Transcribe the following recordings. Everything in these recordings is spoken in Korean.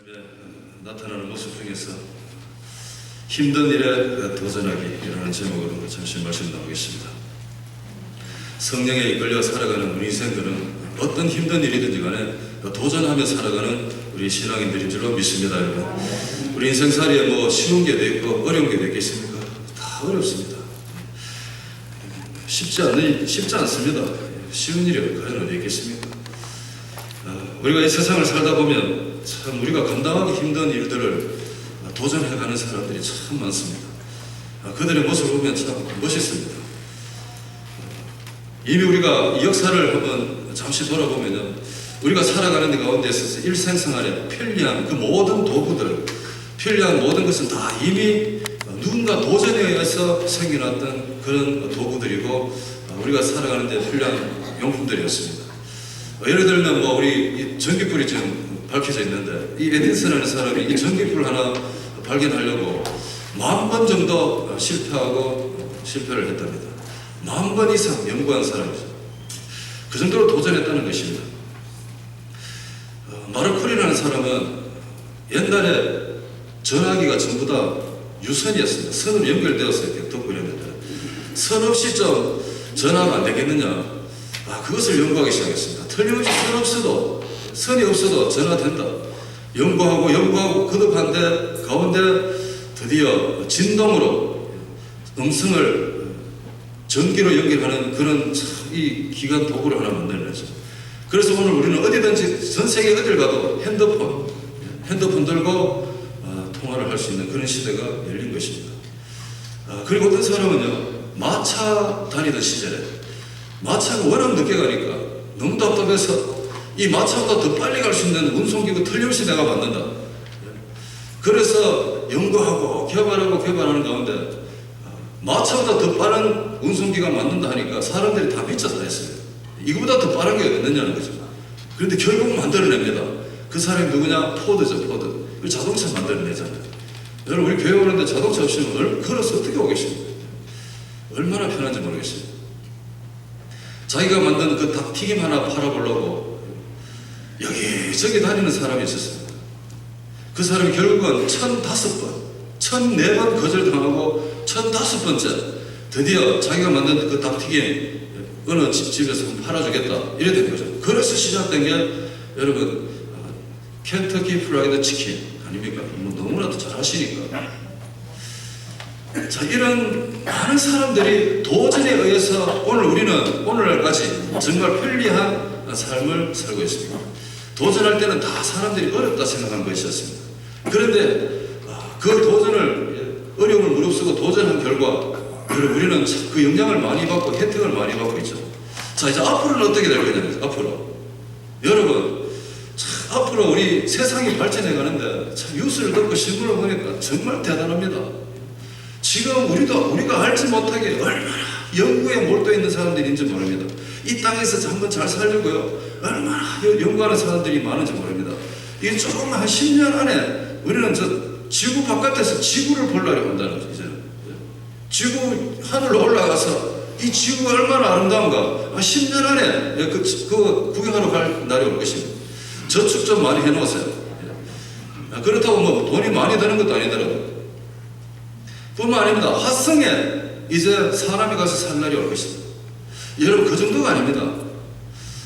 삶에 나타나는 모습 중에서 힘든 일에 도전하기라는 제목으로 잠시 말씀 나누겠습니다. 성령에 이끌려 살아가는 우리 인생들은 어떤 힘든 일이든지 간에 도전하며 살아가는 우리 신앙인들인 줄로 믿습니다. 여러분, 우리 인생살이에 뭐 쉬운 게 있고 어려운 게 있겠습니까? 다 어렵습니다. 쉽지 않습니다. 쉬운 일이 과연 어디 있겠습니까? 우리가 이 세상을 살다 보면 참 우리가 감당하기 힘든 일들을 도전해가는 사람들이 참 많습니다. 그들의 모습을 보면 참 멋있습니다. 이미 우리가 이 역사를 한번 잠시 돌아보면 우리가 살아가는 데 가운데 있어서 일생생활에 편리한 그 모든 도구들, 편리한 모든 것은 다 이미 누군가 도전에 의해서 생겨났던 그런 도구들이고 우리가 살아가는 데 편리한 용품들이었습니다. 예를 들면 뭐 우리 이 전기불이 지금 밝혀져 있는데 이 에디슨이라는 사람이 이 전기불 하나 발견하려고 10,000번 정도 실패를 했답니다. 10,000번 이상 연구한 사람이죠. 그 정도로 도전했다는 것입니다. 마르코리라는 사람은 옛날에 전화기가 전부 다 유선이었습니다. 선으로 연결되어서 이렇게 듣고 이랬는데 선 없이 좀 전화가 안 되겠느냐, 그것을 연구하기 시작했습니다. 틀림없이 선이 없어도 전화된다. 연구하고 거듭한데 가운데 드디어 진동으로 음성을 전기로 연결하는 그런 이 기관 도구를 하나 만들어냈죠. 그래서 오늘 우리는 어디든지 전 세계 어딜 가도 핸드폰 들고 통화를 할 수 있는 그런 시대가 열린 것입니다. 그리고 어떤 사람은요, 마차 다니던 시절에 마차가 워낙 늦게 가니까 너무 답답해서 이 마차보다 더 빨리 갈 수 있는 운송기구 틀림없이 내가 만든다. 그래서 연구하고 개발하는 가운데 마차보다 더 빠른 운송기가 만든다 하니까 사람들이 다 미쳐서 했어요. 이거보다 더 빠른 게 어딨느냐는 거죠. 그런데 결국 만들어냅니다. 그 사람이 누구냐? 포드죠, 포드. 자동차 만들어내잖아요. 여러분, 우리 교회 오는데 자동차 없으면 걸어서 어떻게 오겠습니까? 얼마나 편한지 모르겠습니다. 자기가 만든 그 닭튀김 하나 팔아보려고 여기저기 다니는 사람이 있었습니다. 그 사람이 결국은 1004번 거절당하고 1005번째 드디어 자기가 만든 그 닭튀김 어느 집에서 팔아주겠다 이래 된 거죠. 그래서 시작된 게 여러분 켄터키 프라이드 치킨 아닙니까? 뭐 너무나도 잘 하시니까. 자, 이런 많은 사람들이 도전에 의해서 오늘날까지 정말 편리한 삶을 살고 있습니다. 도전할 때는 다 사람들이 어렵다 생각하는 것이었습니다. 그런데 그 어려움을 무릅쓰고 도전한 결과 우리는 그 영향을 많이 받고 혜택을 많이 받고 있죠. 자, 이제 앞으로는 어떻게 될 거냐면 여러분, 앞으로 우리 세상이 발전해 가는데 참 뉴스를 듣고 신문을 보니까 정말 대단합니다. 지금 우리가 알지 못하게 얼마나 연구에 몰두해 있는 사람들인지 모릅니다. 이 땅에서 한번 잘 살려고요, 얼마나 연구하는 사람들이 많은지 모릅니다. 이게 조금 한 10년 안에 우리는 지구 바깥에서 지구를 보려고 한다는 거죠. 이제는 지구 하늘로 올라가서 이 지구가 얼마나 아름다운가 10년 안에 그 구경하러 갈 날이 올 것입니다. 저축 좀 많이 해놓으세요. 그렇다고 뭐 돈이 많이 드는 것도 아니더라고요. 뿐만 아닙니다. 화성에 이제 사람이 가서 살 날이 올 것입니다. 여러분, 그 정도가 아닙니다.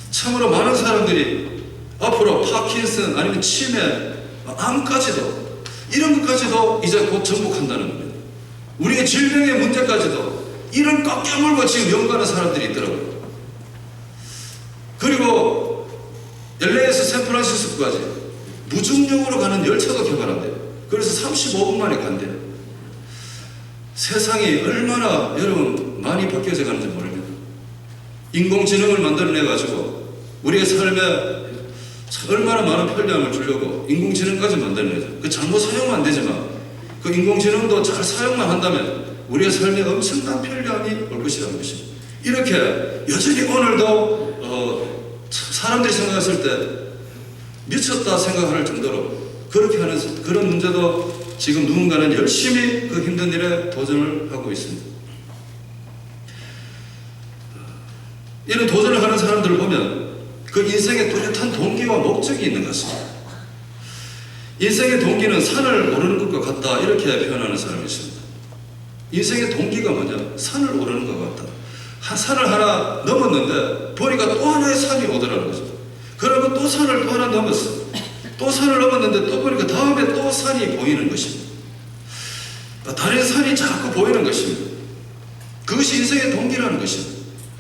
참으로 많은 사람들이 앞으로 파킨슨 아니면 치매, 암까지도 이런 것까지도 이제 곧 정복한다는 겁니다. 우리의 질병의 문제까지도 이런 꽉 깨물고 지금 연구하는 사람들이 있더라고요. 그리고 LA에서 샌프란시스코까지 무중력으로 가는 열차도 개발한대요. 그래서 35분 만에 간대요. 세상이 얼마나 여러분 많이 바뀌어져 가는지 모릅니다. 인공지능을 만들어내가지고 우리의 삶에 얼마나 많은 편리함을 주려고 인공지능까지 만들어내죠. 그 잘못 사용은 안 되지만 그 인공지능도 잘 사용만 한다면 우리의 삶에 엄청난 편리함이 올 것이라는 것입니다. 이렇게 여전히 오늘도 사람들이 생각했을 때 미쳤다 생각할 정도로 그렇게 하는 그런 문제도 지금 누군가는 열심히 그 힘든 일에 도전을 하고 있습니다. 이런 도전을 하는 사람들을 보면 그 인생에 뚜렷한 동기와 목적이 있는 것 같습니다. 인생의 동기는 산을 오르는 것과 같다 이렇게 표현하는 사람이 있습니다. 인생의 동기가 뭐냐? 산을 오르는 것 같다. 산을 하나 넘었는데 보니까 또 하나의 산이 오더라는 거죠. 그러면 또 산을 또 하나 넘었어. 또 산을 넘었는데 또 보니까 다음에 또 산이 보이는 것입니다. 다른 산이 자꾸 보이는 것입니다. 그것이 인생의 동기라는 것입니다.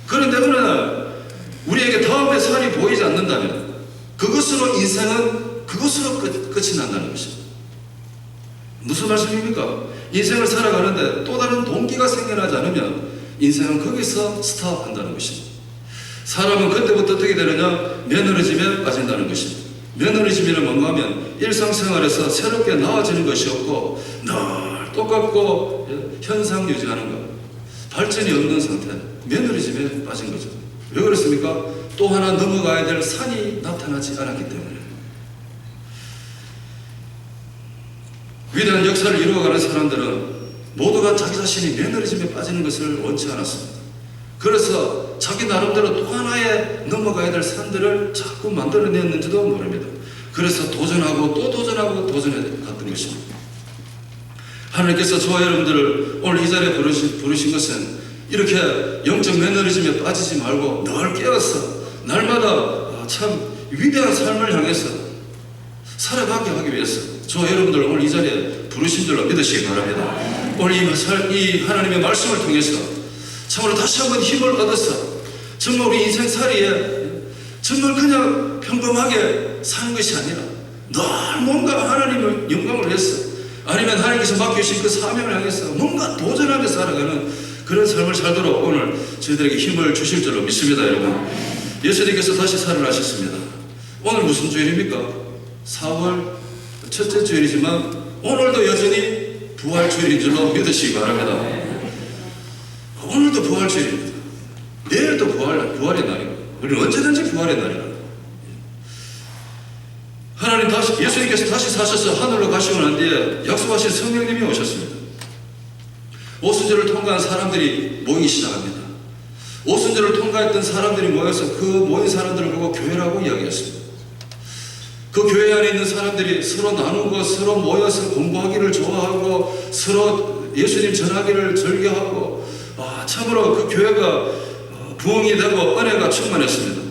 그런데 어느 날 우리에게 다음에 산이 보이지 않는다면 그것으로 인생은 그것으로 끝이 난다는 것입니다. 무슨 말씀입니까? 인생을 살아가는데 또 다른 동기가 생겨나지 않으면 인생은 거기서 스탑한다는 것입니다. 사람은 그때부터 어떻게 되느냐? 매너리즘에 빠진다는 것입니다. 매너리즘이란 뭔가 하면 일상생활에서 새롭게 나아지는 것이 없고 늘 똑같고 현상 유지하는 것, 발전이 없는 상태, 매너리즘에 빠진 거죠. 왜 그렇습니까? 또 하나 넘어가야 될 산이 나타나지 않았기 때문에. 위대한 역사를 이루어가는 사람들은 모두가 자기 자신이 매너리즘에 빠지는 것을 원치 않았습니다. 그래서 자기 나름대로 또 하나의 넘어가야 될 산들을 자꾸 만들어냈는지도 모릅니다. 그래서 도전하고 또 도전하고 도전해 갔던 것입니다. 하나님께서 저와 여러분들을 오늘 이 자리에 부르신 것은 이렇게 영적 매너리즘에 빠지지 말고 늘 깨어서 날마다 참 위대한 삶을 향해서 살아가게 하기 위해서 저와 여러분들 오늘 이 자리에 부르신 줄로 믿으시기 바랍니다. 오늘 이 하나님의 말씀을 통해서 참으로 다시 한번 힘을 얻어서 정말 우리 인생살이에 정말 그냥 평범하게 사는 것이 아니라 늘 뭔가 하나님을 영광을 위해서 아니면 하나님께서 맡겨주신 그 사명을 향해서 뭔가 도전하며 살아가는 그런 삶을 살도록 오늘 저희들에게 힘을 주실 줄로 믿습니다. 여러분, 예수님께서 다시 살아나셨습니다. 오늘 무슨 주일입니까? 4월 첫째 주일이지만 오늘도 여전히 부활주일인 줄로 믿으시기 바랍니다. 오늘도 부활주일입니다. 내일도 부활의 날이고 우리는 언제든지 부활의 날이라. 하나님 예수님께서 다시 사셔서 하늘로 가시고 난 뒤에 약속하신 성령님이 오셨습니다. 오순절을 통과한 사람들이 모이기 시작합니다. 오순절을 통과했던 사람들이 모여서 그 모인 사람들을 보고 교회라고 이야기했습니다. 그 교회 안에 있는 사람들이 서로 나누고 서로 모여서 공부하기를 좋아하고 서로 예수님 전하기를 즐겨하고 참으로 그 교회가 부흥이 되고 은혜가 충만했습니다.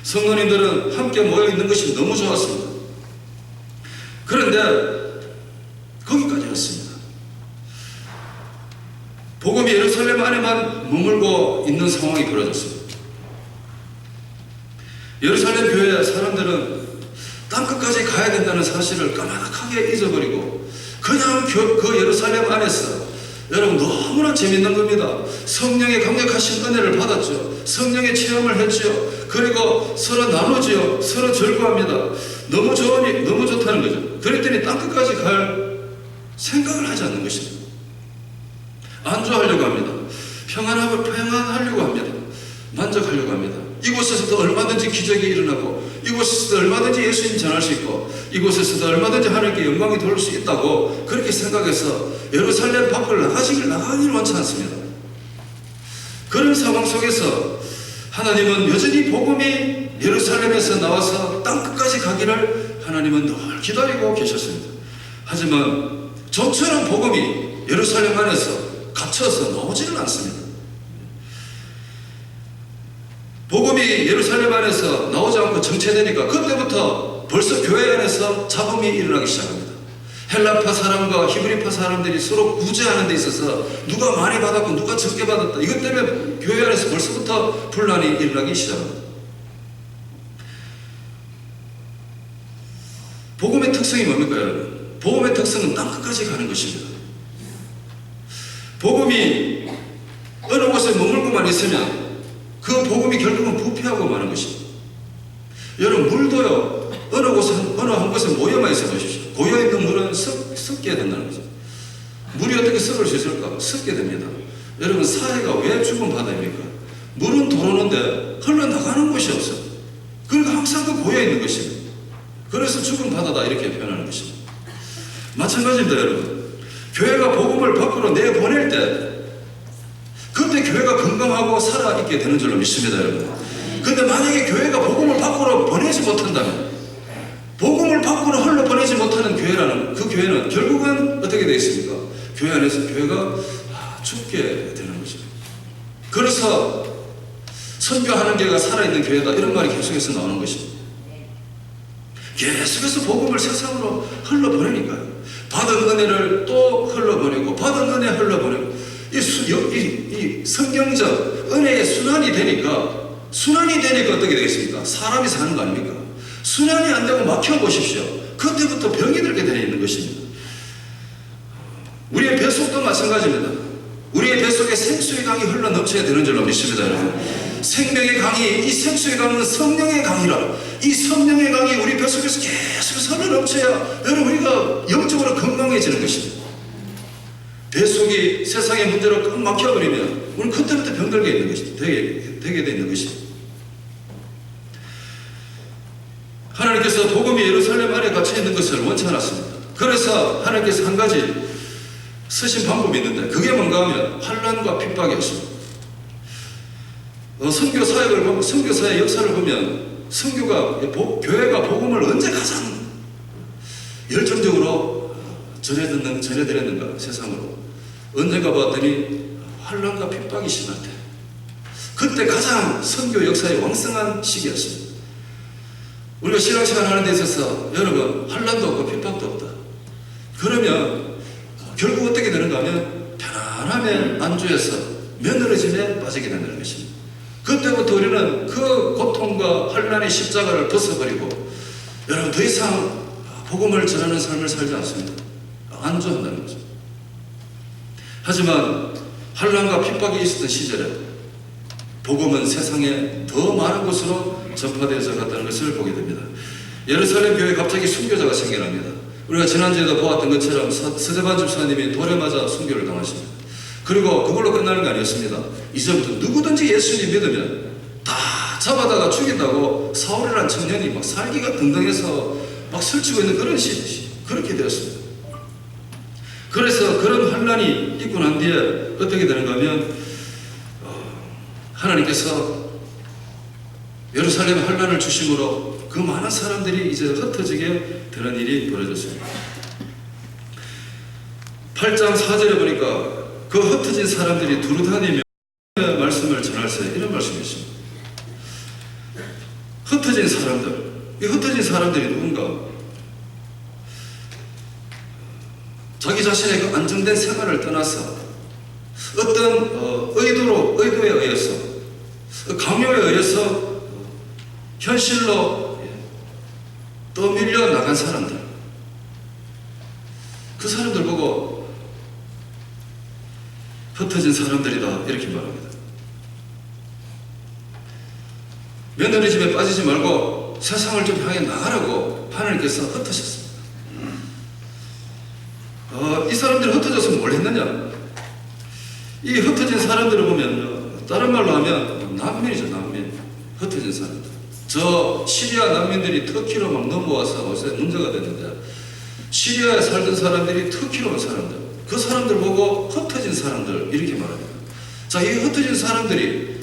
성도님들은 함께 모여있는 것이 너무 좋았습니다. 그런데 거기까지였습니다. 복음이 예루살렘 안에만 머물고 있는 상황이 벌어졌습니다. 예루살렘 교회 사람들은 땅끝까지 가야 된다는 사실을 까마득하게 잊어버리고 그냥 그 예루살렘 안에서 여러분 너무나 재밌는 겁니다. 성령의 강력하신 은혜를 받았죠. 성령의 체험을 했죠. 그리고 서로 나누죠. 서로 즐거워합니다. 너무 좋다는 거죠. 그랬더니 땅끝까지 갈 생각을 하지 않는 것입니다. 안주하려고 합니다. 평안하려고 합니다. 만족하려고 합니다. 이곳에서도 얼마든지 기적이 일어나고 이곳에서도 얼마든지 예수님 전할 수 있고 이곳에서도 얼마든지 하나님께 영광이 돌릴 수 있다고 그렇게 생각해서 예루살렘 밖을 나가기를 원치 않습니다. 그런 상황 속에서 하나님은 여전히 복음이 예루살렘에서 나와서 땅끝까지 가기를 하나님은 늘 기다리고 계셨습니다. 하지만 저처럼 복음이 예루살렘 안에서 갇혀서 나오지는 않습니다. 복음이 예루살렘 안에서 나오지 않고 정체되니까 그때부터 벌써 교회 안에서 잡음이 일어나기 시작합니다. 헬라파 사람과 히브리파 사람들이 서로 구제하는 데 있어서 누가 많이 받았고 누가 적게 받았다. 이것 때문에 교회 안에서 벌써부터 분란이 일어나기 시작합니다. 복음의 특성이 뭡니까 여러분? 복음의 특성은 땅끝까지 가는 것입니다. 복음이 어느 곳에 머물고만 있으면 그 복음이 결국은 부패하고 마는 것입니다. 여러분 물도요 어느 한 곳에 모여만 있어 보십시오. 고여있는 물은 썩게 된다는 거죠. 물이 어떻게 썩을 수 있을까? 썩게 됩니다. 여러분 사회가 왜 죽은 바다입니까? 물은 들어오는데 흘러나가는 곳이 없어요. 그러니까 항상 그 고여있는 것입니다. 그래서 죽은 바다다 이렇게 표현하는 것입니다. 마찬가지입니다 여러분. 교회가 복음을 밖으로 내보낼 때 그때 교회가 건강하고 살아있게 되는 줄로 믿습니다 여러분. 근데 만약에 교회가 복음을 밖으로 보내지 못한다면 복음을 밖으로 흘러보내지 못하는 교회라는 그 교회는 결국은 어떻게 되어 있습니까? 교회 안에서 교회가 죽게 되는 거죠. 그래서 선교하는 교회가 살아있는 교회다 이런 말이 계속해서 나오는 것입니다. 계속해서 복음을 세상으로 흘러보내니까요. 받은 은혜를 또 흘러보내고 받은 은혜 흘러보내고 이 성경적 은혜의 순환이 되니까 어떻게 되겠습니까? 사람이 사는 거 아닙니까? 순환이 안 되고 막혀보십시오. 그때부터 병이 들게 되어 있는 것입니다. 우리의 뱃속도 마찬가지입니다. 우리의 뱃속에 생수의 강이 흘러 넘쳐야 되는 줄로 믿습니다, 여러분. 생명의 강이, 이 생수의 강은 성령의 강이라. 이 성령의 강이 우리 뱃속에서 계속 흘러 넘쳐야 여러분 우리가 영적으로 건강해지는 것입니다. 뱃속이 세상의 문제로 꽉 막혀버리면 우리는 그때부터 병들게 있는 것입니다. 되게 되는 것입니다. 하나님께서 복음이 예루살렘 안에 갇혀 있는 것을 원치 않았습니다. 그래서 하나님께서 한 가지 쓰신 방법이 있는데 그게 뭔가 하면 환난과 핍박이었습니다. 선교사의 역사를 보면 교회가 복음을 언제 가장 열정적으로 전해드렸는가 세상으로 언젠가 봤더니 환난과 핍박이 심할 때 그때 가장 선교 역사의 왕성한 시기였습니다. 우리가 신앙생활 하는 데 있어서 여러분 환난도 없고 핍박도 없다. 그러면 결국 어떻게 되는가 하면 편안함의 안주에서 며느러짐에 빠지게 된다는 것입니다. 그때부터 우리는 그 고통과 환난의 십자가를 벗어버리고 여러분 더 이상 복음을 전하는 삶을 살지 않습니다. 안주한다는 거죠. 하지만 환난과 핍박이 있었던 시절에 복음은 세상에 더 많은 곳으로 전파되어져 갔다는 것을 보게 됩니다. 예루살렘 교회에 갑자기 순교자가 생겨납니다. 우리가 지난주에도 보았던 것처럼 서재반 집사님이 돌에 맞아 순교를 당하십니다. 그리고 그걸로 끝나는 게 아니었습니다. 이제부터 누구든지 예수님 믿으면 다 잡아다가 죽인다고 사울이라는 청년이 막 살기가 등등해서 막 설치고 있는 그런 시대시 그렇게 되었습니다. 그래서 그런 환난이 있고 난 뒤에 어떻게 되는가 하면 하나님께서 예루살렘에 환난을 주심으로 그 많은 사람들이 이제 흩어지게 되는 일이 벌어졌습니다. 8장 4절에 보니까 그 흩어진 사람들이 두루다니며 말씀을 전할세 이런 말씀이 있습니다. 흩어진 사람들, 이 흩어진 사람들이 누군가? 자기 자신의 그 안정된 생활을 떠나서 어떤 의도에 의해서 강요에 의해서 현실로 떠밀려 나간 사람들, 그 사람들 보고 흩어진 사람들이다 이렇게 말합니다. 며느리 집에 빠지지 말고 세상을 좀 향해 나가라고 하나님께서 흩으셨습니다. 이 사람들이 흩어져서 뭘 했느냐? 이 흩어진 사람들을 보면 다른 말로 하면 난민이죠. 난민. 흩어진 사람들. 저 시리아 난민들이 터키로 막 넘어와서 요새 문제가 됐는데 시리아에 살던 사람들이 터키로 온 사람들, 그 사람들 보고 흩어진 사람들 이렇게 말합니다. 자, 이 흩어진 사람들이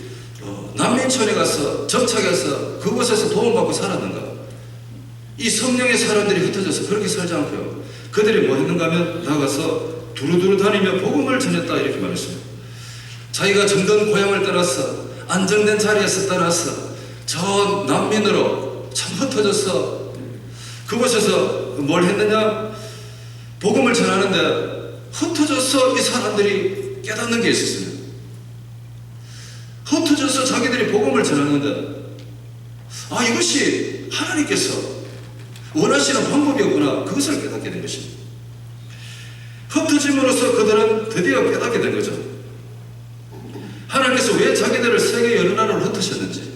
난민촌에 가서 정착해서 그곳에서 도움받고 살았는가? 이 성령의 사람들이 흩어져서 그렇게 살지 않고요. 그들이 뭐 했는가 하면 나가서 두루두루 다니며 복음을 전했다 이렇게 말했습니다. 자기가 정든 고향을 떠나서 안정된 자리에서 떠나서 저 난민으로 참 흩어져서 그곳에서 뭘 했느냐? 복음을 전하는데 흩어져서 이 사람들이 깨닫는 게 있었습니다. 흩어져서 자기들이 복음을 전하는데 이것이 하나님께서 원하시는 방법이었구나. 그것을 깨닫게 된 것입니다. 흩어짐으로써 그들은 드디어 깨닫게 된 거죠. 하나님께서 왜 자기들을 세계 여러 나라로 흩으셨는지,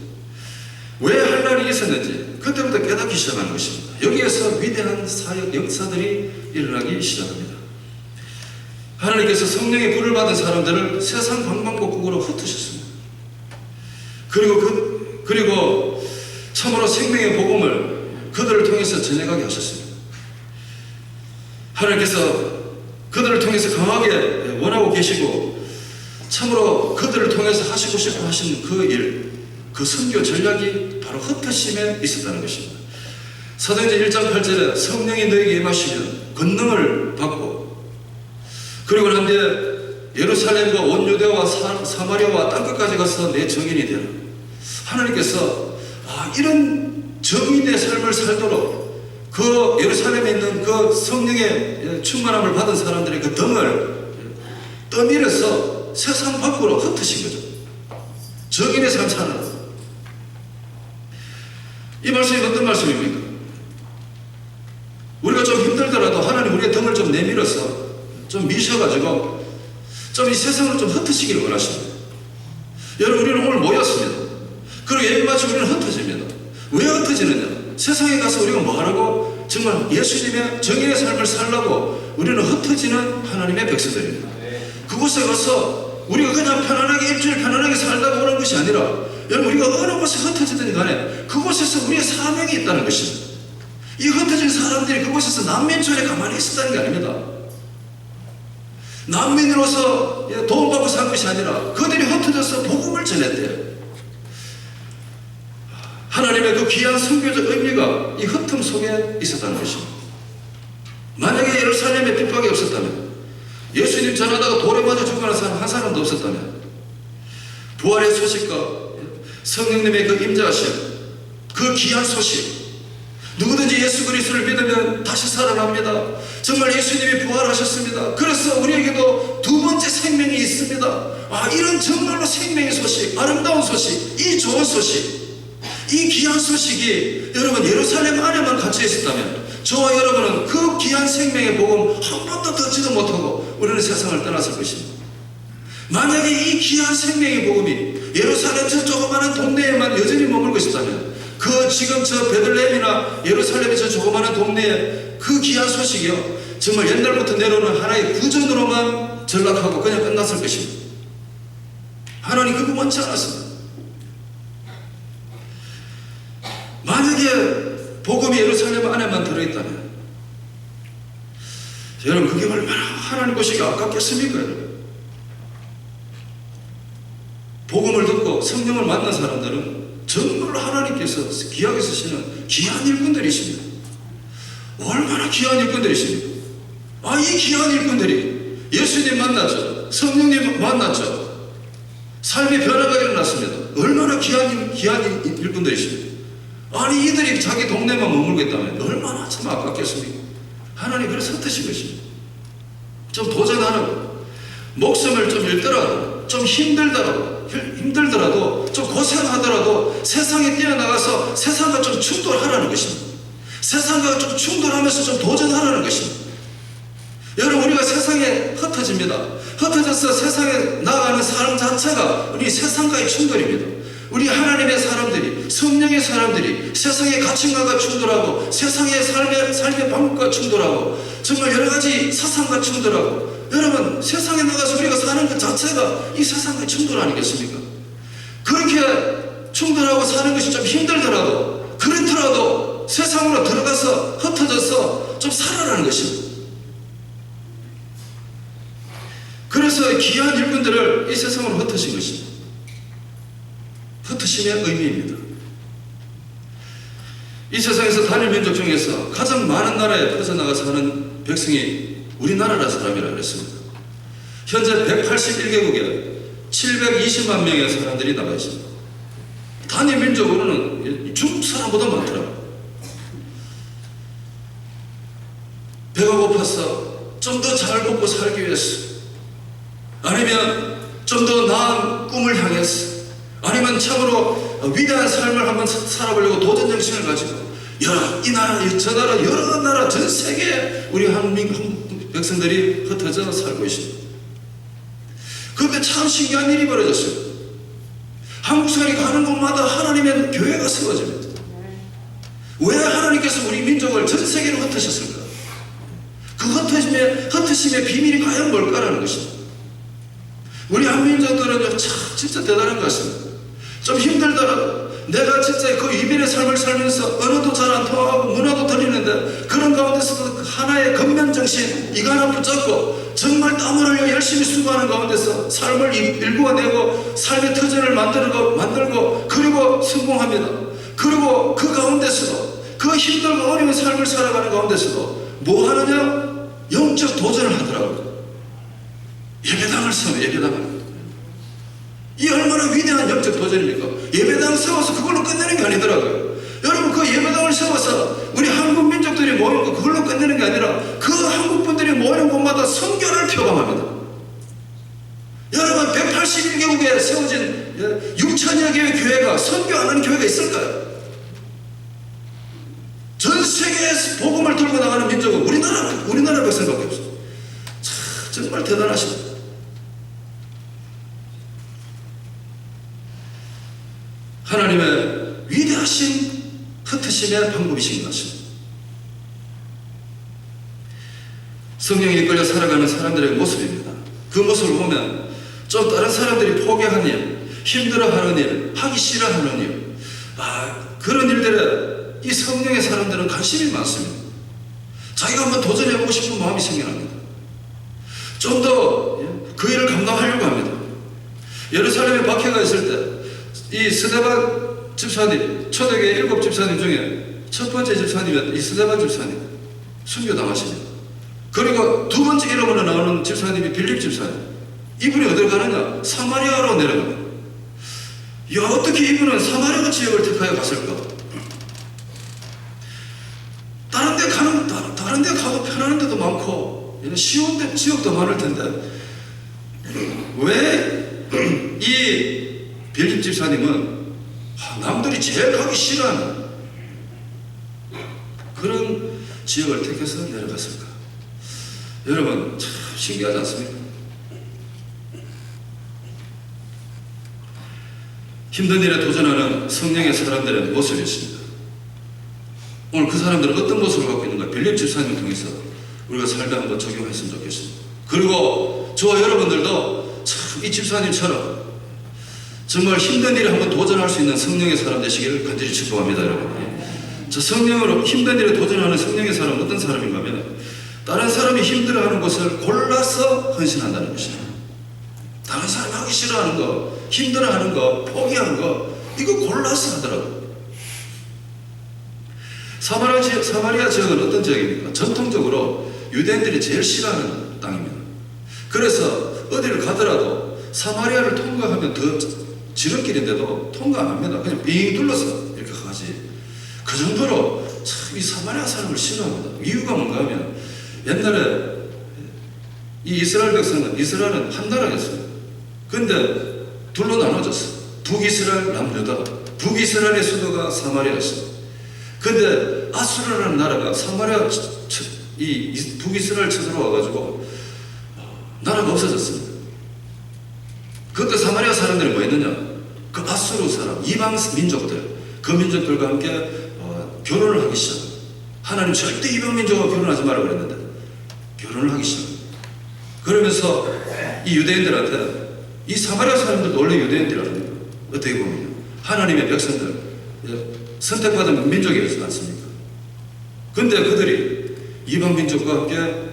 왜 환난이 있었는지 그때부터 깨닫기 시작하는 것입니다. 여기에서 위대한 사역 역사들이 일어나기 시작합니다. 하나님께서 성령의 불을 받은 사람들을 세상 방방곡곡으로 흩으셨습니다. 그리고 참으로 생명의 복음을 그들을 통해서 전해가게 하셨습니다. 하나님께서 그들을 통해서 강하게 원하고 계시고 참으로 그들을 통해서 하시고 싶어 하시는 그 일, 그 선교 전략이 바로 흩으심에 있었다는 것입니다. 사도행전 1장 8절에 성령이 너에게 임하시면 권능을 받고, 그리고 난 뒤에 예루살렘과 온 유대와 사마리아와 땅끝까지 가서 내 증인이 되라. 하나님께서 이런 정인의 삶을 살도록 그 예루살렘에 있는 그 성령의 충만함을 받은 사람들의 그 등을 떠밀어서 세상 밖으로 흩으신 거죠. 정인의 삶 사는. 이 말씀이 어떤 말씀입니까? 우리가 좀 힘들더라도 하나님 우리의 등을 좀 내밀어서 좀 미셔가지고 좀 이 세상을 좀 흩으시기를 원하십니다. 여러분, 우리는 오늘 모였습니다. 그리고 예배마치 우리는 흩어집니다. 왜 흩어지느냐? 세상에 가서 우리가 뭐하라고? 정말 예수님의 정의의 삶을 살라고 우리는 흩어지는 하나님의 백성들입니다. 그곳에 가서 우리가 그냥 편안하게 일주일 편안하게 살다가 오는 것이 아니라, 여러분, 우리가 어느 곳에 흩어지든 간에 그곳에서 우리의 사명이 있다는 것입니다. 이 흩어진 사람들이 그곳에서 난민촌에 가만히 있었다는 게 아닙니다. 난민으로서 도움받고 산 것이 아니라 그들이 흩어져서 복음을 전했대요. 하나님의 그 귀한 선교적 의미가 이 흩음 속에 있었다는 것입니다. 만약에 예루살렘에 핍박이 없었다면, 예수님 전하다가 돌에 맞아 죽어가는 사람 한 사람도 없었다면, 부활의 소식과 성령님의 그 임재하심, 그 귀한 소식, 누구든지 예수 그리스도를 믿으면 다시 살아납니다. 정말 예수님이 부활하셨습니다. 그래서 우리에게도 두 번째 생명이 있습니다. 이런 정말로 생명의 소식, 아름다운 소식, 이 좋은 소식, 이 귀한 소식이 여러분 예루살렘 안에만 갇혀 있었다면, 저와 여러분은 그 귀한 생명의 복음 한 번도 듣지도 못하고 우리는 세상을 떠났을 것입니다. 만약에 이 귀한 생명의 복음이 예루살렘 저 조그마한 동네에만 여전히 머물고 있었다면, 그 지금 저 베들레헴이나 예루살렘의 저 조그마한 동네에 그 귀한 소식이요, 정말 옛날부터 내려오는 하나의 구전으로만 전락하고 그냥 끝났을 것입니다. 하나님 그거 원치 않았습니다. 만약에 복음이 예루살렘 안에만 들어있다면, 여러분 그게 얼마나 하나님 것이 아깝겠습니까? 여러분, 복음을 듣고 성령을 만난 사람들은 정말로 하나님께서 귀하게 쓰시는 귀한 일꾼들이십니다. 얼마나 귀한 일꾼들이십니까? 이 귀한 일꾼들이 예수님 만났죠. 성령님 만났죠. 삶의 변화가 일어났습니다. 얼마나 귀한 일꾼들이십니까? 이들이 자기 동네만 머물고 있다면 얼마나 참 아깝겠습니까? 하나님 그래서 흩으신 것입니다. 좀 도전하라고, 목숨을 좀 잃더라도, 좀 힘들더라도, 좀 고생하더라도 세상에 뛰어나가서 세상과 좀 충돌하라는 것입니다. 세상과 좀 충돌하면서 좀 도전하라는 것입니다. 여러분, 우리가 세상에 흩어집니다. 흩어져서 세상에 나아가는 삶 자체가 우리 세상과의 충돌입니다. 우리 하나님의 사람들이, 성령의 사람들이 세상의 가치관과 충돌하고, 세상의 삶의 방법과 충돌하고, 정말 여러 가지 사상과 충돌하고, 여러분 세상에 나가서 우리가 사는 것 자체가 이 세상과의 충돌 아니겠습니까? 그렇게 충돌하고 사는 것이 좀 힘들더라도, 그렇더라도 세상으로 들어가서 흩어져서 좀 살아라는 것입니다. 그래서 귀한 일꾼들을 이 세상으로 흩으신 것입니다. 흩으심의 의미입니다. 이 세상에서 단일 민족 중에서 가장 많은 나라에 퍼져나가 사는 백성이 우리나라라 사람이라 그랬습니다. 현재 181개국에 720만 명의 사람들이 나가 있습니다. 단일 민족으로는 중국 사람보다 많더라고요. 배가 고파서 좀 더 잘 먹고 살기 위해서, 아니면 좀 더 나은 꿈을 향해서, 아니면 참으로 위대한 삶을 한번 살아보려고 도전정신을 가지고 이 나라, 저 나라, 여러 나라, 전 세계에 우리 한국 백성들이 흩어져 살고 있습니다. 그런데 참 신기한 일이 벌어졌어요. 한국 사람이 가는 곳마다 하나님의 교회가 세워집니다. 왜 하나님께서 우리 민족을 전 세계로 흩으셨을까? 그 흩으심의 비밀이 과연 뭘까라는 것입니다. 우리 한민족들은 참 진짜 대단한 것 같습니다. 좀 힘들더라도 내가 진짜 그 이민의 삶을 살면서 언어도 잘 안 통하고 문화도 들리는데, 그런 가운데서도 하나의 근면정신 이거 하나 붙잡고 정말 땀을 흘려 열심히 수고하는 가운데서 삶을 일구어내고 삶의 터전을 만들고 그리고 성공합니다. 그리고 그 가운데서도 그 힘들고 어려운 삶을 살아가는 가운데서도 뭐 하느냐? 영적 도전을 하더라고요. 예배당을 세워, 예배당을. 이 얼마나 위대한 영적 도전입니까? 예배당 세워서 그걸로 끝내는 게 아니더라고요. 여러분, 그 예배당을 세워서 우리 한국 민족들이 모이는 거 그걸로 끝내는 게 아니라 그 한국 분들이 모이는 곳마다 선교를 표방합니다. 여러분, 181개국에 세워진 6천여 개의 교회가 선교 안 하는 교회가 있을까요? 전 세계에서 복음을 들고 나가는 민족은 우리나라 백성밖에 없어요. 정말 대단하십니다. 하나님의 위대하신 흩으심의 방법이신 것 같습니다. 성령에 이끌려 살아가는 사람들의 모습입니다. 그 모습을 보면 좀 다른 사람들이 포기하는 일, 힘들어하는 일, 하기 싫어하는 일, 그런 일들에 이 성령의 사람들은 관심이 많습니다. 자기가 한번 도전해보고 싶은 마음이 생겨납니다. 좀 더 그 일을 감당하려고 합니다. 예루살렘에 박해가 있을 때 이 스데반 집사님, 초대교회 7 집사님 중에 첫 번째 집사님이 이 스데반 집사님 순교당하십니다. 그리고 두 번째 이름으로 나오는 집사님이 빌립 집사님. 이분이 어디로 가느냐? 사마리아로 내려갑니다. 어떻게 이분은 사마리아 지역을 택하여 갔을까? 다른 데 가도 편안한 데도 많고 쉬운 데 지역도 많을 텐데 왜 이 빌립 집사님은 남들이 제일 가기 싫어하는 그런 지역을 택해서 내려갔을까? 여러분, 참 신기하지 않습니까? 힘든 일에 도전하는 성령의 사람들의 모습이었습니다. 오늘 그 사람들은 어떤 모습을 갖고 있는가? 빌립 집사님을 통해서 우리가 삶에 한번 적용했으면 좋겠습니다. 그리고 저와 여러분들도 참 이 집사님처럼 정말 힘든 일에 한번 도전할 수 있는 성령의 사람 되시기를 간절히 축복합니다, 여러분. 저 성령으로 힘든 일에 도전하는 성령의 사람은 어떤 사람인가 하면 다른 사람이 힘들어하는 것을 골라서 헌신한다는 것입니다. 다른 사람이 하기 싫어하는 거, 힘들어하는 거, 포기하는 거 이거 골라서 하더라고요. 사마리아 지역은 어떤 지역입니까? 전통적으로 유대인들이 제일 싫어하는 땅입니다. 그래서 어디를 가더라도 사마리아를 통과하면 더 지름길인데도 통과 안 합니다. 그냥 빙 둘러서 이렇게 가지. 그 정도로 참 이 사마리아 사람을 싫어합니다. 이유가 뭔가 하면 옛날에 이 이스라엘은 한 나라였어요. 근데 둘로 나눠졌어요. 북이스라엘, 남유다. 북이스라엘의 수도가 사마리아였어요. 근데 아수르라는 나라가 사마리아 이 북이스라엘 쳐들어와가지고 나라가 없어졌습니다. 그때 사마리아 사람들이 뭐 했느냐? 그 아수르 사람, 이방 민족들, 그 민족들과 함께 결혼을 하기 시작합니다. 하나님 절대 이방 민족과 결혼하지 말라고 그랬는데 결혼을 하기 시작합니다. 그러면서 이 유대인들한테 이 사마리아 사람들도 원래 유대인들이랍니다. 어떻게 보면 하나님의 백성들, 선택받은 민족이었지 않습니까? 근데 그들이 이방 민족과 함께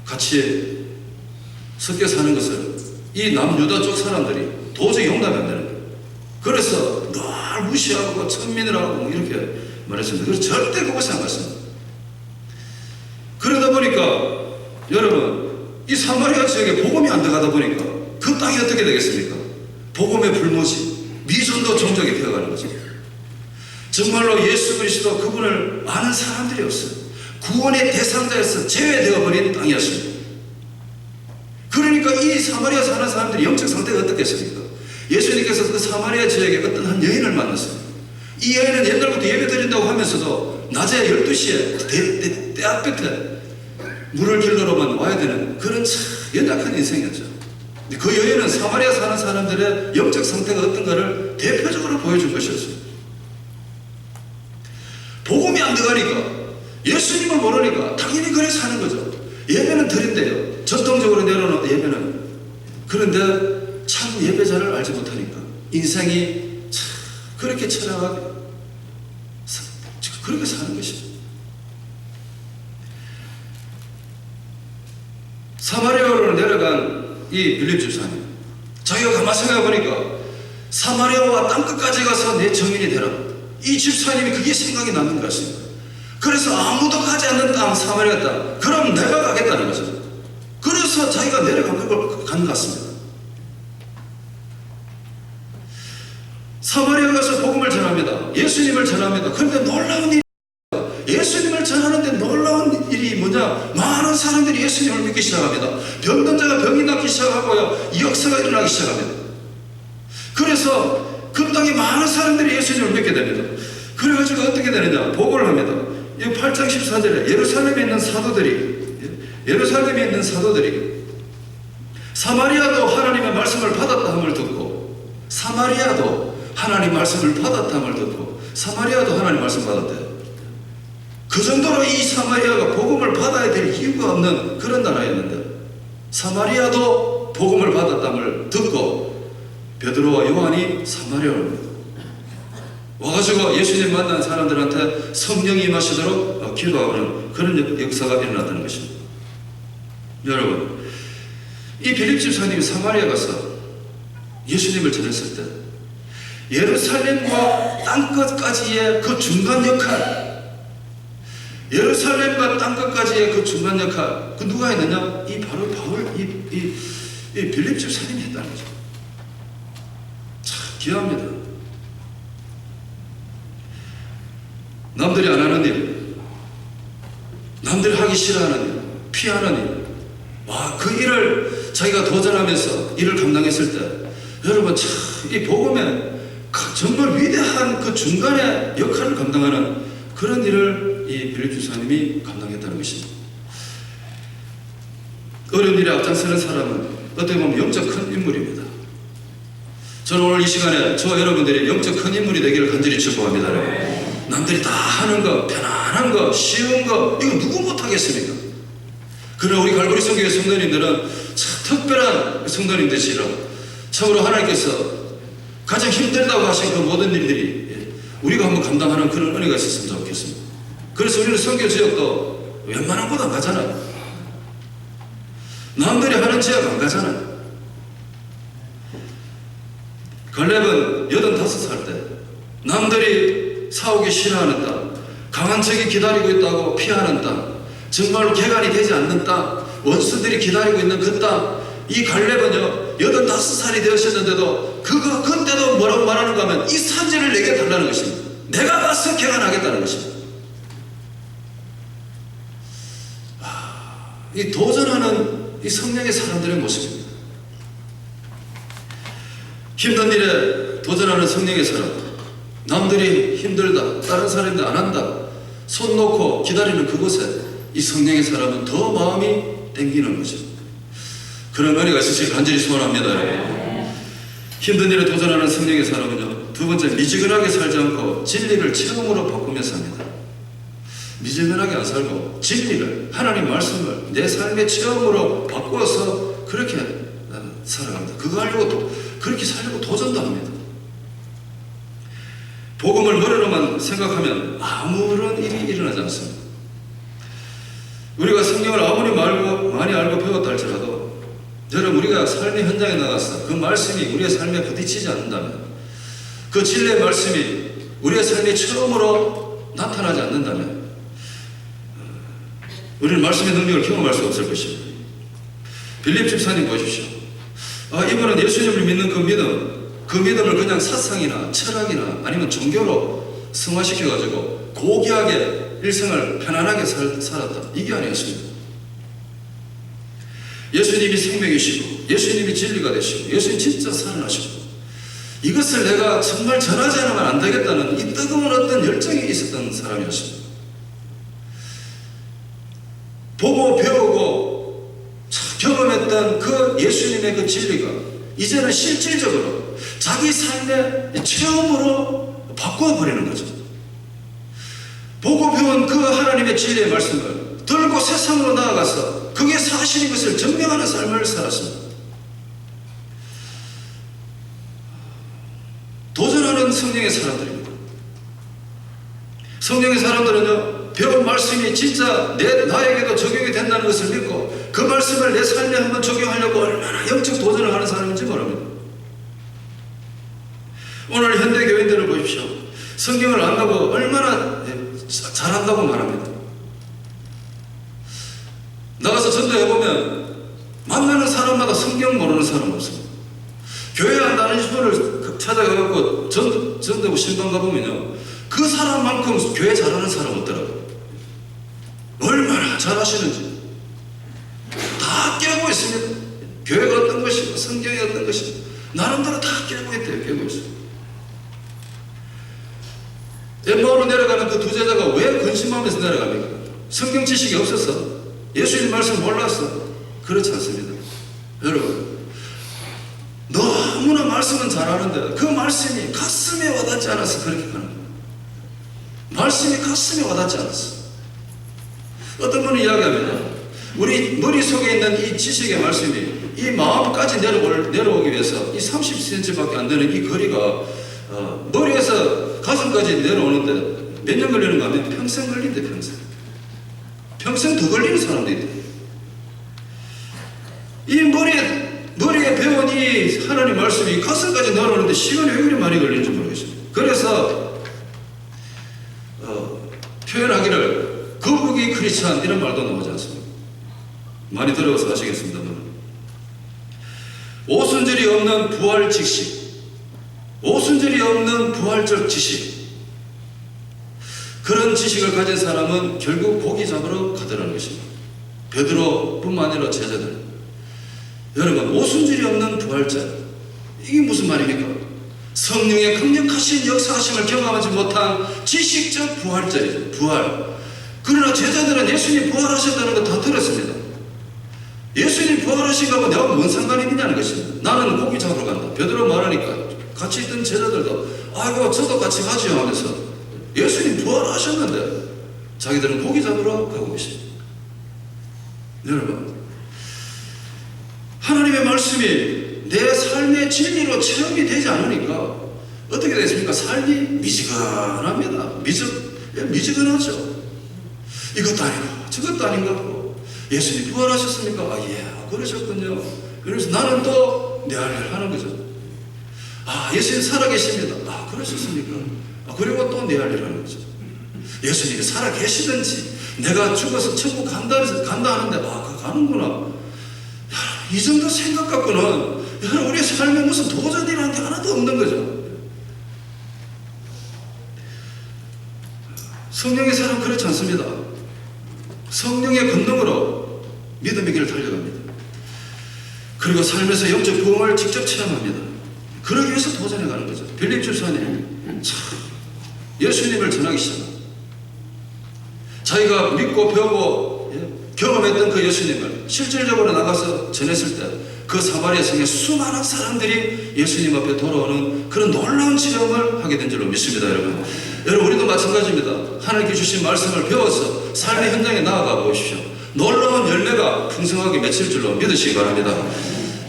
같이 섞여 사는 것을 이 남유다 쪽 사람들이 도저히 용납이 안 되는 거예요. 그래서 늘 무시하고 천민을 하고 이렇게 말했습니다. 그래서 절대 그것이 안 갔습니다. 그러다 보니까 여러분, 이 사마리아 지역에 복음이 안 들어가다 보니까 그 땅이 어떻게 되겠습니까? 복음의 불모지, 미전도 종족이 되어가는 거죠. 정말로 예수 그리스도 그분을 아는 사람들이 없어요. 구원의 대상자에서 제외되어 버린 땅이었습니다. 그러니까 이 사마리아 사는 사람들이 영적 상태가 어떻겠습니까? 예수님께서 그 사마리아 지역에 어떤 한 여인을 만났어요. 이 여인은 옛날부터 예배 드린다고 하면서도 낮에 12시에 때 앞에 물을 길러러만 와야 되는 그런 참 연약한 인생이었죠. 그 여인은 사마리아 사는 사람들의 영적 상태가 어떤가를 대표적으로 보여준 것이었어요. 복음이 안 들어가니까, 예수님을 모르니까 당연히 그래 사는 거죠. 예배는 드린대요. 전통적으로 내려놓은 예배는. 그런데 참 예배자를 알지 못하니까 인생이 참 그렇게 처량하게 그렇게 사는 것입니다. 사마리아로 내려간 이 빌립 집사님, 자기가 가만히 생각해보니까 사마리아와 땅끝까지 가서 내 정인이 되라. 이 집사님이 그게 생각이 나는 것 같습니다. 그래서 아무도 가지 않는 땅, 사마리아 땅, 그럼 내가 가겠다는 거죠. 그래서 자기가 내려간 것 같습니다. 사마리아 가서 복음을 전합니다. 예수님을 전합니다. 그런데 놀라운 일이, 예수님을 전하는데 놀라운 일이 뭐냐? 많은 사람들이 예수님을 믿기 시작합니다. 병든 자가 병이 낫기 시작하고요, 역사가 일어나기 시작합니다. 그래서 그 땅에 많은 사람들이 예수님을 믿게 됩니다. 그래가지고 어떻게 되느냐? 보고를 합니다. 이 8장 14절에 예루살렘에 있는 사도들이 사마리아도 하나님의 말씀을 받았다 함을 듣고, 사마리아도 하나님 말씀을 받았다 함을 듣고, 사마리아도 하나님 말씀 받았대요. 그 정도로 이 사마리아가 복음을 받아야 될 이유가 없는 그런 나라였는데, 사마리아도 복음을 받았다를 듣고 베드로와 요한이 사마리아로 옵니다. 와가지고 예수님 만난 사람들한테 성령이 임하시도록 기도하는 그런 역사가 일어났다는 것입니다. 여러분, 이 빌립 집사님이 사마리아 가서 예수님을 전했을 때 예루살렘과 땅끝까지의 그 중간 역할, 예루살렘과 땅끝까지의 그 중간 역할, 그 누가 했느냐? 이 바로 바울, 이 빌립 집사님이 했다는 거죠. 참 귀합니다. 남들이 안 하는 일, 남들이 하기 싫어하는 일, 피하는 일, 그 일을 자기가 도전하면서 일을 감당했을 때, 여러분 참 이 복음에 정말 위대한 그 중간에 역할을 감당하는 그런 일을 이 빌립 집사님이 감당했다는 것입니다. 어려운 일에 앞장서는 사람은 어떻게 보면 영적 큰 인물입니다. 저는 오늘 이 시간에 저 여러분들이 영적 큰 인물이 되기를 간절히 축복합니다. 남들이 다 하는 거, 편안한 거, 쉬운 거, 이거 누구 못하겠습니까? 그러나 우리 갈보리 성교회 성도님들은 참 특별한 성도님들이시라 참으로 하나님께서 가장 힘들다고 하신 그 모든 일들이 우리가 한번 감당하는 그런 은혜가 있었으면 좋겠습니다. 그래서 우리는 성교 지역도 웬만한 곳 안 가잖아요. 남들이 하는 지역 안 가잖아요. 갈렙은 85살 때 남들이 싸우기 싫어하는 땅, 강한 적이 기다리고 있다고 피하는 땅, 정말로 개간이 되지 않는 땅, 원수들이 기다리고 있는 그 땅, 이 갈렙은요 85살이 되었었는데도 그때도 뭐라고 말하는가 하면 이 산지를 내게 달라는 것입니다. 내가 가서 개간하겠다는 것입니다. 이 도전하는 이 성령의 사람들의 모습입니다. 힘든 일에 도전하는 성령의 사람, 남들이 힘들다, 다른 사람들 안 한다, 손 놓고 기다리는 그곳에 이 성령의 사람은 더 마음이 땡기는 거죠. 그런 은혜가 있으시길 간절히 소원합니다. 여러분. 힘든 일에 도전하는 성령의 사람은요, 두 번째, 미지근하게 살지 않고 진리를 체험으로 바꾸면서 합니다. 미지근하게 안 살고 진리를, 하나님 말씀을 내 삶의 체험으로 바꾸어서 그렇게 살아갑니다. 그거 하려고 그렇게 살려고 도전도 합니다. 복음을 머리로만 생각하면 아무런 일이 일어나지 않습니다. 우리가 성경을 아무리 많이 알고 배웠다 할지라도, 여러분 우리가 삶의 현장에 나가서 그 말씀이 우리의 삶에 부딪히지 않는다면, 그 진리의 말씀이 우리의 삶에 처음으로 나타나지 않는다면 우리는 말씀의 능력을 경험할 수 없을 것입니다. 빌립 집사님 보십시오. 이분은 예수님을 믿는 그 믿음을 그냥 사상이나 철학이나 아니면 종교로 승화시켜가지고 고귀하게 일생을 편안하게 살았다, 이게 아니었습니다. 예수님이 생명이시고 예수님이 진리가 되시고 예수님 진짜 살아나시고, 이것을 내가 정말 전하지 않으면 안 되겠다는 이 뜨거운 어떤 열정이 있었던 사람이었습니다. 보고 배우고 경험했던 그 예수님의 그 진리가 이제는 실질적으로 자기 삶의 체험으로 바꿔버리는 거죠. 보고 배운 그 하나님의 진리의 말씀을 들고 세상으로 나아가서 그게 사실인 것을 증명하는 삶을 살았습니다. 도전하는 성령의 사람들입니다. 성령의 사람들은요, 배운 말씀이 진짜 나에게도 적용이 된다는 것을 믿고 그 말씀을 내 삶에 한번 적용하려고 얼마나 영적 도전을 하는 사람인지 모릅니다. 오늘 현대 교인들을 보십시오. 성경을 안다고 얼마나 잘한다고 말합니다. 나가서 전도해보면 만나는 사람마다 성경 모르는 사람 없습니다. 교회 안 다니는 분을 찾아가고 전도하고 신방 가보면요, 그 사람만큼 교회 잘하는 사람 없더라고요. 얼마나 잘하시는지 다 깨고 있습니다. 교회가 어떤 것이고 성경이 어떤 것이고 나름대로 다 깨고 있대요. 깨고 있어요. 엠마오로 내려가는 그 두 제자가 왜 근심하면서 내려갑니까? 성경 지식이 없어서, 예수님 말씀 몰랐어. 그렇지 않습니다. 여러분, 너무나 말씀은 잘하는데 그 말씀이 가슴에 와닿지 않아서 그렇게 가는 거예요. 말씀이 가슴에 와닿지 않았어. 어떤 분이 이야기합니다. 우리 머릿속에 있는 이 지식의 말씀이 이 마음까지 내려오기 위해서 이 30cm밖에 안 되는 이 거리가 머리에서 가슴까지 내려오는데 몇 년 걸리는가 하면 평생 걸린대. 평생 더 걸리는 사람도 있대. 이 머리에 배운 이 하나님 말씀이 가슴까지 내려오는데 시간이 왜 그리 많이 걸리는지 모르겠습니다. 그래서 표현하기를 거북이 크리스찬 이런 말도 나오지 않습니다. 많이 들어서 아시겠습니다만, 오순절이 없는 부활 지식, 오순절이 없는 부활적 지식, 그런 지식을 가진 사람은 결국 고기 잡으러 가더라는 것입니다. 베드로뿐만 아니라 제자들. 여러분, 오순절이 없는 부활절, 이게 무슨 말입니까? 성령의 강력하신 역사하심을 경험하지 못한 지식적 부활절이죠. 부활. 그러나 제자들은 예수님 부활하셨다는 거 다 들었습니다. 예수님 부활하신 거하고 내가 뭔 상관이 있냐는 것입니다. 나는 고기 잡으러 간다. 베드로 말하니까 같이 있던 제자들도 아이고 저도 같이 가지요 하면서 예수님 부활하셨는데 자기들은 고기 잡으러 가고 계십니다. 여러분, 하나님의 말씀이 내 삶의 진리로 체험이 되지 않으니까 어떻게 됐습니까? 삶이 미지근합니다. 미지근하죠. 이것도 아니고 저것도 아닌 것 같고, 예수님 부활하셨습니까? 아, 예, 그러셨군요. 그래서 나는 또 내 할 일 하는 거죠. 아, 예수님 살아계십니다. 아, 그러셨습니까? 아, 그리고 또 내 할 일 하는 거죠. 예수님이 살아계시든지 내가 죽어서 천국 간다 하는데, 아, 그 가는구나. 이 정도 생각 갖고는 우리의 삶에 무슨 도전이라는 게 하나도 없는 거죠. 성령의 사람 그렇지 않습니다. 성령의 권능으로 믿음의 길을 달려갑니다. 그리고 삶에서 영적 부흥을 직접 체험합니다. 그러기 위해서 도전해가는 거죠. 빌립 집사님 참 예수님을 전하기 시작합니다. 자기가 믿고 배우고 경험했던 그 예수님을 실질적으로 나가서 전했을 때 그 사마리아 성에 수많은 사람들이 예수님 앞에 돌아오는 그런 놀라운 체험을 하게 된 줄로 믿습니다. 여러분, 우리도 마찬가지입니다. 하나님께 주신 말씀을 배워서 삶의 현장에 나아가 보십시오. 놀라운 열매가 풍성하게 맺힐 줄로 믿으시기 바랍니다.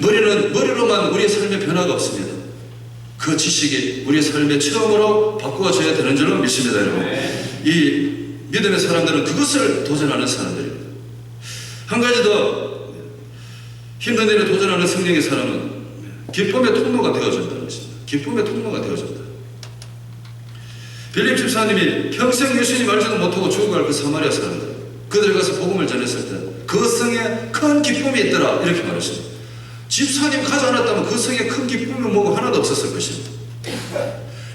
머리로만 우리의 삶에 변화가 없습니다. 그 지식이 우리의 삶의 체험으로 바꾸어져야 되는 줄로 믿습니다. 여러분, 이 믿음의 사람들은 그것을 도전하는 사람들입니다. 한 가지 더 힘든 일에 도전하는 성령의 사람은 기쁨의 통로가 되어준다는 것입니다. 기쁨의 통로가 되어준다. 빌립 집사님이 평생 예수님 알지도 못하고 죽어갈 그 사마리아 사람들, 그들 가서 복음을 전했을 때 그 성에 큰 기쁨이 있더라 이렇게 말했습니다. 집사님 가지 않았다면 그 성에 큰 기쁨이 뭐고 하나도 없었을 것입니다.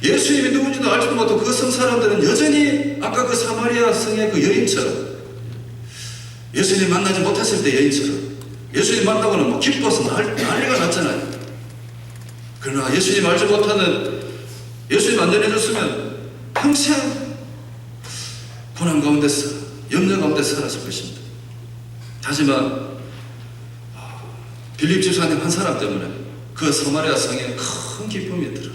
예수님이 누군지도 알지도 못하고 그 성 사람들은 여전히 아까 그 사마리아 성의 그 여인처럼, 예수님 만나지 못했을 때 여인처럼, 예수님 만나고는 뭐 기뻐서 난리가 났잖아요. 그러나 예수님 알지 못하는, 예수님 안 전해줬으면 평생 고난 가운데서, 염려 가운데 살았을 것입니다. 하지만 빌립 집사님 한 사람 때문에 그 사마리아 성에 큰 기쁨이 있더라.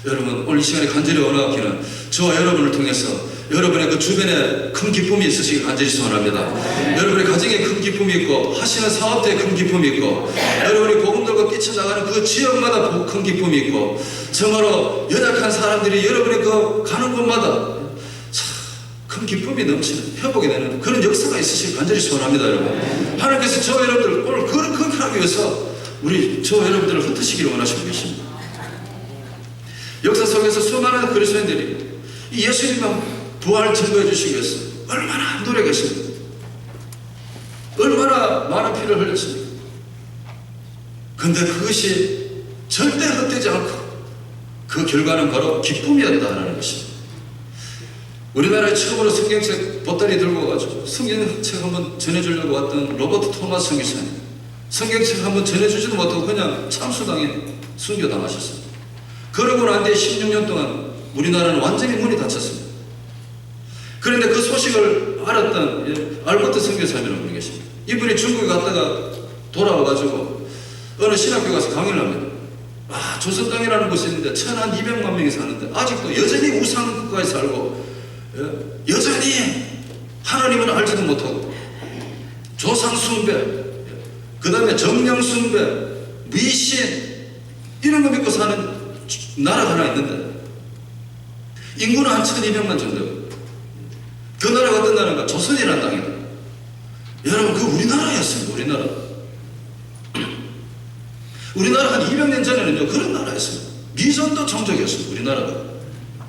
여러분, 오늘 이 시간에 간절히 원하기는 저와 여러분을 통해서 여러분의 그 주변에 큰 기쁨이 있으시길 간절히 소원합니다. 여러분의 가정에 큰 기쁨이 있고, 하시는 사업대에 큰 기쁨이 있고, 여러분이 복음 들고 뛰쳐나가는 그 지역마다 큰 기쁨이 있고, 정말로 연약한 사람들이 여러분이 그 가는 곳마다 큰 기쁨이 넘치는, 회복이 되는 그런 역사가 있으시길 간절히 소원합니다. 여러분, 하나님께서 저와 여러분들 오늘 그렇게 하기 위해서 저와 여러분들을 흩으시기를 원하시고 계십니다. 역사 속에서 수많은 그리스도인들이 이 예수님만 부활 증거해 주시겠어요? 얼마나 노력했습니까? 얼마나 많은 피를 흘렸습니까? 근데 그것이 절대 헛되지 않고 그 결과는 바로 기쁨이었다는 것입니다. 우리나라에 처음으로 성경책 보따리 들고 가지고 성경책 한번 전해주려고 왔던 로버트 토마스 선교사님, 성경책 한번 전해주지도 못하고 그냥 참수당해 순교당하셨습니다. 그러고 난 뒤에 16년 동안 우리나라는 완전히 문이 닫혔습니다. 그런데 그 소식을 알았던 알버트 선교사님이라는 분이 계십니다. 이분이 중국에 갔다가 돌아와가지고 어느 신학교 가서 강의를 합니다. 조선 땅이라는 곳이 있는데 1,200만 명이 사는데 아직도 여전히 우상 국가에 살고 여전히 하나님을 알지도 못하고 조상 숭배, 그 다음에 정령 숭배, 미신 이런 거 믿고 사는 나라가 하나 있는데 인구는 한 1,200만 정도. 그 나라가 어떤 나라인가? 조선이라는 땅이다. 여러분, 그 우리나라였습니다. 우리나라 한 200년 전에는요 그런 나라였습니다. 미전도 종족이었습니다. 우리나라가.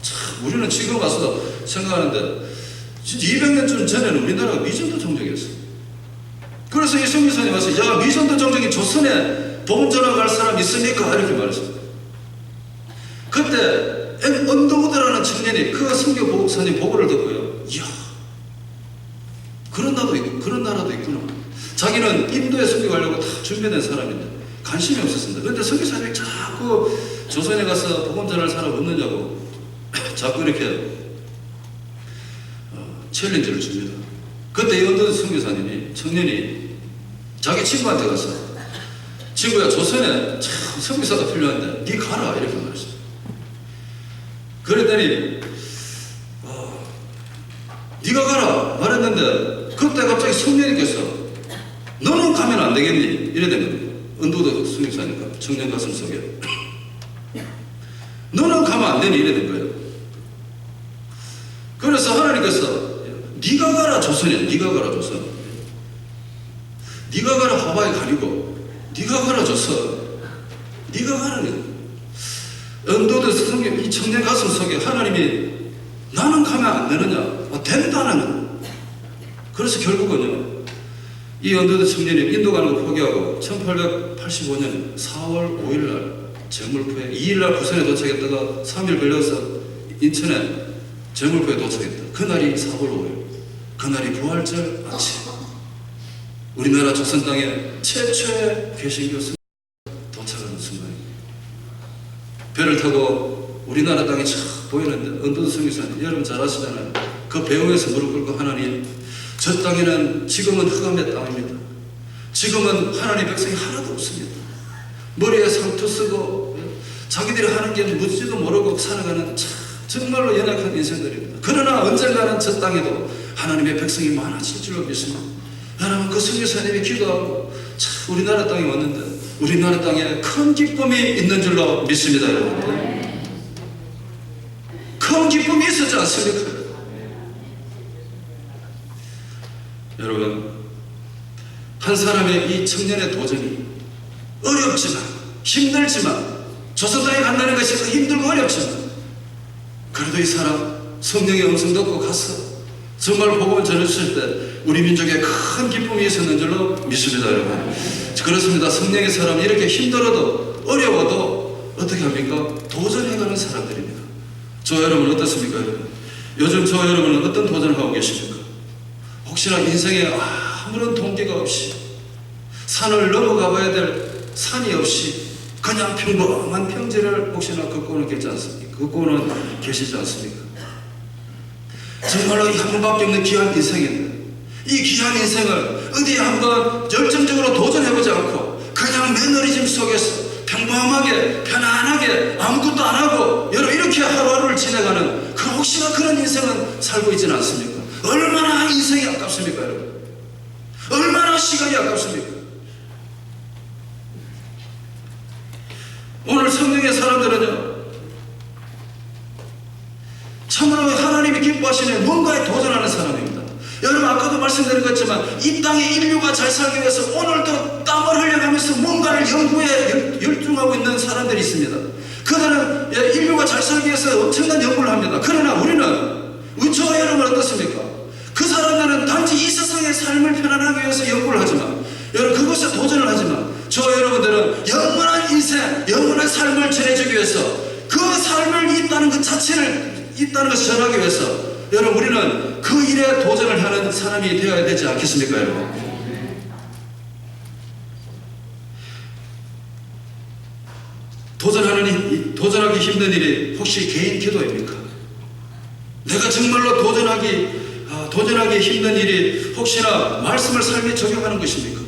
참, 우리는 지금 와서 생각하는데 진짜 200년 전에는 우리나라가 미전도 종족이었어요. 그래서 이 성교사님 와서 야, 미전도 종족이 조선에 복음 전화 갈 사람 있습니까? 이렇게 말했습니다. 그때 언더우드라는 청년이 그 성교 목사님 보고를 듣고요, 이야, 그런 나라도 있구나. 자기는 인도에 선교 가려고 다 준비된 사람인데 관심이 없었습니다. 그런데 선교사님이 자꾸 조선에 가서 복음 전할 사람 없느냐고 자꾸 이렇게 챌린지를 줍니다. 그때 이 언더우드 선교사님이 청년이 자기 친구한테 가서 친구야, 조선에 참 선교사가 필요한데 네 가라 이렇게 말했어요. 그랬더니 네가 가라 말했는데 그때 갑자기 성령님께서 너는 가면 안 되겠니? 이래 된 겁니다. 언더우드 선교사니까 청년 가슴 속에 너는 가면 안 되니? 이래 된 거예요. 그래서 하나님께서 네가 가라 조선이야. 네가 가라 조선. 네가 가라 하와이 가리고 네가 가라 조선. 네가 가라니. 언더우드 성경 이 청년 가슴 속에 하나님이 나는 가면 안 되느냐? 된다는 거예요. 그래서 결국은요 이 언더우드 청년이 인도 가는 걸 포기하고 1885년 4월 5일날 제물포에 2일날 부산에 도착했다가 3일 걸려서 인천에 제물포에 도착했다. 그날이 4월 5일, 그날이 부활절 아침, 우리나라 조선 땅에 최초의 개신교 도착하는 순간입니다. 배를 타고 우리나라 땅이 촥 보이는데 언더우드 선교사님, 여러분 잘 아시잖아요. 그 배후에서 무릎 꿇고 하나님, 저 땅에는 지금은 흑암의 땅입니다. 지금은 하나님의 백성이 하나도 없습니다. 머리에 상투 쓰고 자기들이 하는 게 뭔지도 모르고 살아가는 정말로 연약한 인생들입니다. 그러나 언젠가는 저 땅에도 하나님의 백성이 많아질 줄로 믿습니다. 여러분, 그 선교사님이 기도하고 우리나라 땅에 왔는데 우리나라 땅에 큰 기쁨이 있는 줄로 믿습니다. 여러분, 큰 기쁨이 있었지 않습니까? 여러분, 한 사람의 이 청년의 도전이 어렵지만 힘들지만 조선 땅에 간다는 것이 힘들고 어렵지만 그래도 이 사람 성령의 음성 듣고 가서 정말 복음을 전해주실 때 우리 민족에 큰 기쁨이 있었는 줄로 믿습니다. 여러분, 그렇습니다. 성령의 사람이 이렇게 힘들어도 어려워도 어떻게 합니까? 도전해가는 사람들입니다. 저 여러분 어떻습니까? 여러분, 요즘 저 여러분은 어떤 도전을 하고 계십니까? 혹시나 인생에 아무런 동기가 없이 산을 넘어가 봐야 될 산이 없이 그냥 평범한 평지를 혹시나 걷고는 계시지 않습니까? 정말로 이 한 번밖에 없는 귀한 인생인데 이 귀한 인생을 어디에 한번 열정적으로 도전해보지 않고 그냥 매너리즘 속에서 평범하게 편안하게 아무것도 안 하고 여러분 이렇게 하루하루를 지내가는 그 혹시나 그런 인생은 살고 있지는 않습니까? 얼마나 인생이 아깝습니까? 여러분, 얼마나 시간이 아깝습니까? 오늘 성령의 사람들은요 참으로 하나님이 기뻐하시는 뭔가에 도전하는 사람입니다. 여러분, 아까도 말씀드린 것지만 이 땅에 인류가 잘 살기 위해서 오늘도 땀을 흘려가면서 뭔가를 연구에 열중하고 있는 사람들이 있습니다. 그들은 인류가 잘 살기 위해서 엄청난 연구를 합니다. 그러나 우리는 저와 여러분 어떻습니까? 그 사람들은 단지 이 세상의 삶을 편안하기 위해서 연구를 하지만, 여러분 그것에 도전을 하지만, 저와 여러분들은 영원한 인생, 영원한 삶을 전해주기 위해서, 그 삶을 있다는 그 자체를 있다는 것을 전하기 위해서, 여러분 우리는 그 일에 도전을 하는 사람이 되어야 되지 않겠습니까, 여러분? 도전하기 힘든 일이 혹시 개인 기도입니까? 내가 정말로 도전하기 힘든 일이 혹시나 말씀을 삶에 적용하는 것입니까?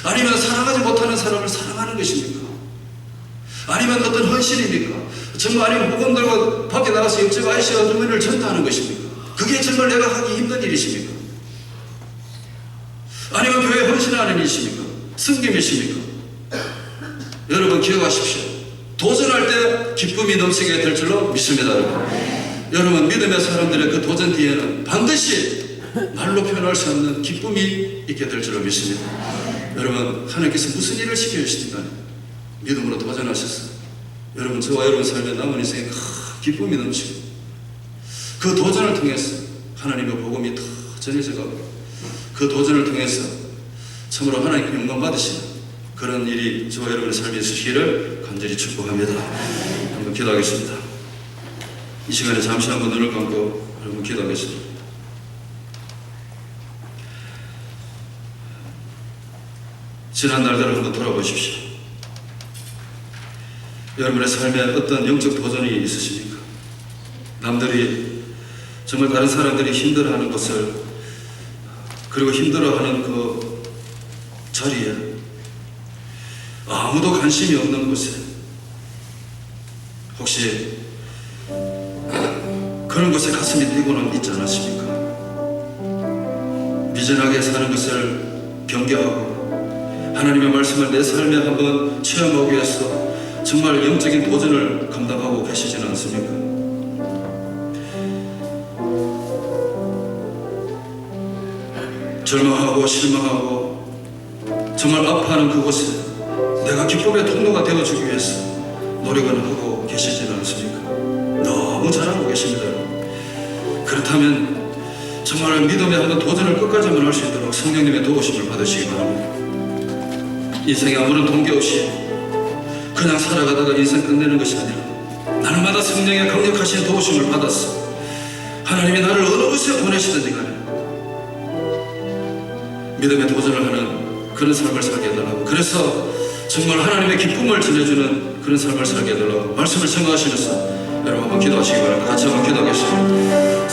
아니면 사랑하지 못하는 사람을 사랑하는 것입니까? 아니면 어떤 헌신입니까? 정말 아니면 복음 들고 밖에 나가서 옆집 아저씨 어둠을 전도하는 것입니까? 그게 정말 내가 하기 힘든 일이십니까? 아니면 교회 헌신하는 일이십니까? 승김이십니까? 여러분 기억하십시오. 도전할 때 기쁨이 넘치게 될 줄로 믿습니다. 여러분 믿음의 사람들의 그 도전 뒤에는 반드시 말로 표현할 수 없는 기쁨이 있게 될 줄로 믿습니다. 여러분 하나님께서 무슨 일을 시켜주시든 간에 믿음으로 도전하셨어요. 여러분 저와 여러분 삶에 남은 인생에 기쁨이 넘치고, 그 도전을 통해서 하나님의 복음이 더 전해져 가고, 그 도전을 통해서 참으로 하나님께 영광 받으시는 그런 일이 저와 여러분의 삶에 있으시기를 간절히 축복합니다. 한번 기도하겠습니다. 이 시간에 잠시 한번 눈을 감고 여러분 기도하겠습니다. 지난 날들을 한번 돌아보십시오. 여러분의 삶에 어떤 영적 도전이 있으십니까? 남들이 정말 다른 사람들이 힘들어하는 것을, 그리고 힘들어하는 그 자리에 아무도 관심이 없는 곳에 혹시 그런 곳에 가슴이 뛰고는 있지 않았습니까? 미전하게 사는 것을 경계하고 하나님의 말씀을 내 삶에 한번 체험하기 위해서 정말 영적인 도전을 감당하고 계시지는 않습니까? 절망하고 실망하고 정말 아파하는 그곳에 내가 기쁨의 통로가 되어주기 위해서 노력을 하고 계시지는 않습니까? 너무 잘하고 계십니다. 그렇다면 정말 믿음의 한번 도전을 끝까지 한번 할 수 있도록 성령님의 도우심을 받으시기 바랍니다. 인생에 아무런 동기 없이 그냥 살아가다가 인생 끝내는 것이 아니라 날마다 성령의 강력하신 도우심을 받았어 하나님이 나를 어느 곳에 보내시든지 간에 믿음의 도전을 하는 그런 삶을 살게 해달라고, 그래서 정말 하나님의 기쁨을 전해주는 그런 삶을 살게 해달라고 말씀을 청하시면서 여러분 한번 기도하시기 바랍니다. 같이 한번 기도하겠습니다.